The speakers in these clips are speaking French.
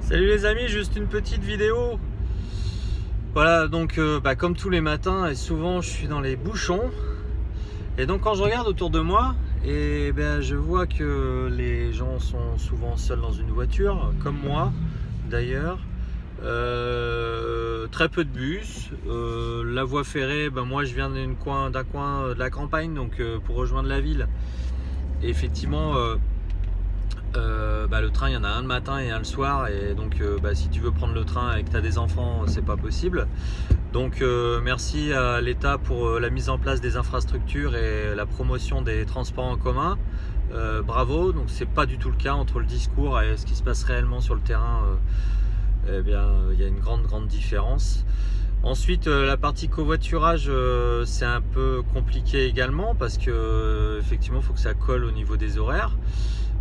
Salut les amis, juste une petite vidéo. Voilà, donc comme tous les matins et souvent je suis dans les bouchons. Et donc quand je regarde autour de moi, je vois que les gens sont souvent seuls dans une voiture, comme moi d'ailleurs. Très peu de bus. La voie ferrée, moi je viens d'un coin de la campagne, donc pour rejoindre la ville. Et effectivement, le train, il y en a un le matin et un le soir, et donc si tu veux prendre le train et que tu as des enfants, c'est pas possible. Donc merci à l'État pour la mise en place des infrastructures et la promotion des transports en commun. Bravo. Donc c'est pas du tout le cas entre le discours et ce qui se passe réellement sur le terrain. Il y a une grande différence. Ensuite, la partie covoiturage, c'est un peu compliqué également parce que effectivement, il faut que ça colle au niveau des horaires.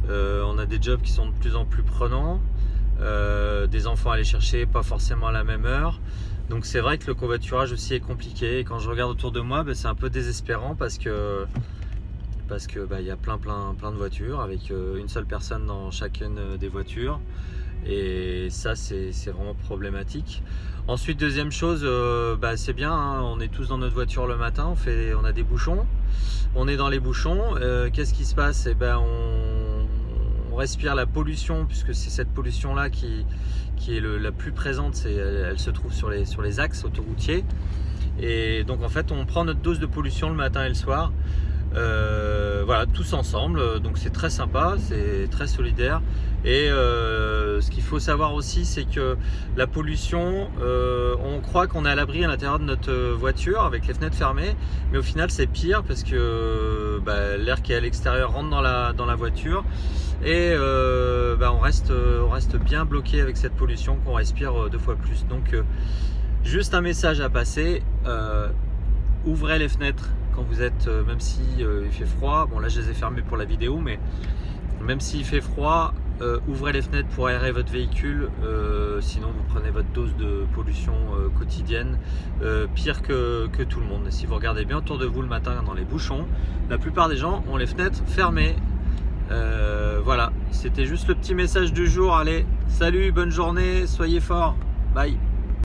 On a des jobs qui sont de plus en plus prenants, des enfants à aller chercher, pas forcément à la même heure. Donc c'est vrai que le covoiturage aussi est compliqué. Et quand je regarde autour de moi, c'est un peu désespérant parce que y a plein de voitures avec une seule personne dans chacune des voitures. Et ça, c'est vraiment problématique. Ensuite, deuxième chose, c'est bien, hein, on est tous dans notre voiture le matin, on a des bouchons, on est dans les bouchons. Qu'est-ce qui se passe? On respire la pollution, puisque c'est cette pollution là qui est la plus présente. Elle se trouve sur les axes autoroutiers, et donc en fait on prend notre dose de pollution le matin et le soir. Voilà, tous ensemble, donc c'est très sympa, c'est très solidaire. Et ce qu'il faut savoir aussi, c'est que la pollution, on croit qu'on est à l'abri à l'intérieur de notre voiture avec les fenêtres fermées, mais au final c'est pire parce que l'air qui est à l'extérieur rentre dans la voiture, et on reste bien bloqué avec cette pollution qu'on respire deux fois plus. Donc juste un message à passer, ouvrez les fenêtres quand vous êtes, même si il fait froid. Bon, là je les ai fermées pour la vidéo, mais même s'il fait froid, ouvrez les fenêtres pour aérer votre véhicule, sinon vous prenez votre dose de pollution quotidienne, pire que tout le monde. Et si vous regardez bien autour de vous le matin dans les bouchons, la plupart des gens ont les fenêtres fermées. Voilà, c'était juste le petit message du jour. Allez, salut, bonne journée, soyez forts, bye.